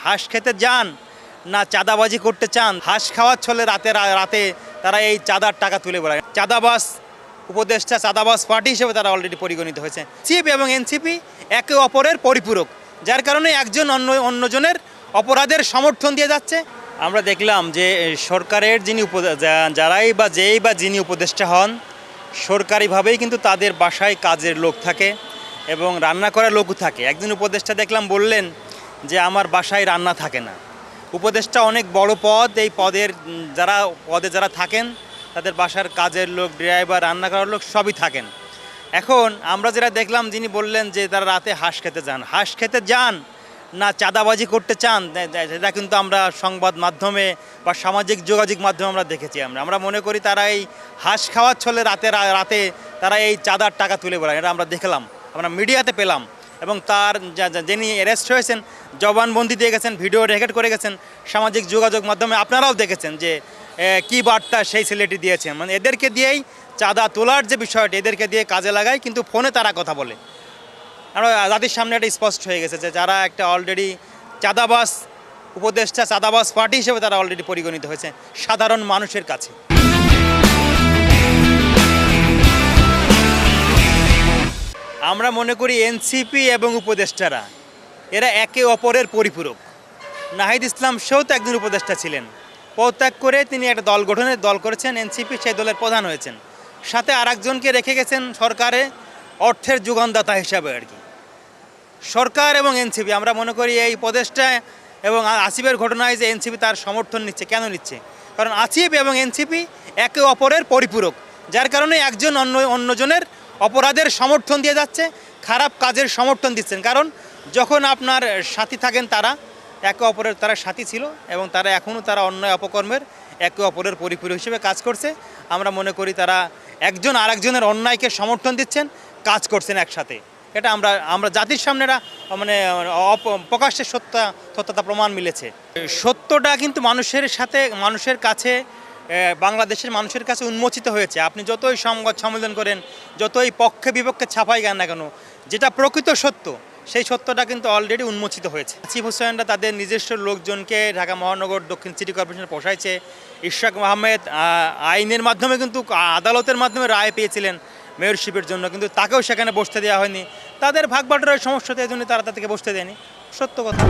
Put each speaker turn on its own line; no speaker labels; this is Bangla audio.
হাঁস খেতে যান না চাঁদাবাজি করতে চান? হাঁস খাওয়ার ছলে রাতে রাতে তারা এই চাঁদার টাকা তুলে বেড়ায়। চাঁদাবাজ উপদেষ্টা, চাঁদাবাজ পার্টি হিসেবে তারা অলরেডি পরিগণিত হয়েছে। সিপি এবং এনসিপি একে অপরের পরিপূরক, যার কারণে একজন অন্যজনের অপরাধের সমর্থন দিয়ে যাচ্ছে। আমরা দেখলাম যে সরকারের যিনি যিনি উপদেষ্টা হন, সরকারিভাবেই কিন্তু তাদের বাসায় কাজের লোক থাকে এবং রান্না করার লোকও থাকে। একজন উপদেষ্টা দেখলাম বললেন যে আমার বাসায় রান্না থাকে না। উপদেষ্টা অনেক বড় পদ, এই পদে যারা থাকেন তাদের বাসার কাজের লোক, ড্রাইভার, রান্না করার লোক সবই থাকেন। এখন আমরা যেটা দেখলাম, যিনি বললেন যে তারা রাতে হাঁস খেতে যান না চাঁদাবাজি করতে চান, এটা কিন্তু আমরা সংবাদ মাধ্যমে বা সামাজিক যোগাযোগ মাধ্যমে আমরা দেখেছি। আমরা মনে করি তারা এই হাঁস খাওয়ার ছলে রাতে তারা এই চাঁদার টাকা তুলে বেড়ায়। এটা আমরা দেখলাম, আমরা মিডিয়াতে পেলাম। এবং তার যিনি অ্যারেস্ট হয়েছেন জবানবন্দি দিয়ে গেছেন, ভিডিও রেকর্ড করে গেছেন, সামাজিক যোগাযোগ মাধ্যমে আপনারাও দেখেছেন যে কী বার্তা সেই ছেলেটি দিয়েছেন। মানে এদেরকে দিয়েই চাঁদা তোলার যে বিষয়টি, এদেরকে দিয়ে কাজে লাগায়, কিন্তু ফোনে তারা কথা বলে। আমরা জাতির সামনে একটা স্পষ্ট হয়ে গেছে যে যারা একটা অলরেডি চাঁদাবাজ উপদেষ্টা, চাঁদাবাজ পার্টি হিসেবে তারা অলরেডি পরিগণিত হয়েছে সাধারণ মানুষের কাছে। আমরা মনে করি এনসিপি এবং উপদেষ্টারা এরা একে অপরের পরিপূরক। নাহিদ ইসলাম সেও তো একজন উপদেষ্টা ছিলেন, পদত্যাগ করে তিনি একটা দল করেছেন এনসিপি, সেই দলের প্রধান হয়েছেন। সাথে আরেকজনকে রেখে গেছেন সরকারে অর্থের যোগানদাতা হিসাবে আর কি। সরকার এবং এনসিপি, আমরা মনে করি এই উপদেষ্টা এবং আসিফের ঘটনায় যে এনসিপি তার সমর্থন নিচ্ছে, কেন নিচ্ছে? কারণ আসিফ এবং এনসিপি একে অপরের পরিপূরক, যার কারণে একজন অন্যজনের অপরাধের সমর্থন দিয়ে যাচ্ছে, খারাপ কাজের সমর্থন দিচ্ছেন। কারণ যখন আপনার সাথী থাকেন, তারা একে অপরের তারা সাথী ছিল এবং তারা এখনও তারা অন্যায় অপকর্মের একে অপরের পরিপূরক হিসেবে কাজ করছে। আমরা মনে করি তারা একজন আরেকজনের অন্যায়কে সমর্থন দিচ্ছেন, কাজ করছেন একসাথে। এটা আমরা জাতির সামনে মানে প্রকাশ্যে সত্যতা প্রমাণ মিলেছে। সত্যটা কিন্তু মানুষের কাছে, বাংলাদেশের মানুষের কাছে উন্মোচিত হয়েছে। আপনি যতই সংবাদ সম্মেলন করেন, যতই পক্ষে বিপক্ষে ছাপাই না কেন, যেটা প্রকৃত সত্য, সেই সত্যটা কিন্তু অলরেডি উন্মোচিত হয়েছে। আসিফ হোসেনরা তাদের নিজস্ব লোকজনকে ঢাকা মহানগর দক্ষিণ সিটি কর্পোরেশনে বসাইছে। ইশরাক আহমেদ আইনের মাধ্যমে কিন্তু আদালতের মাধ্যমে রায় পেয়েছিলেন মেয়রশিপের জন্য, কিন্তু তাকেও সেখানে বসতে দেওয়া হয়নি। তাদের ভাগ বাটোয়ারার সমস্যাতে এই জন্য তারা তাদেরকে বসতে দেয়নি, সত্য কথা।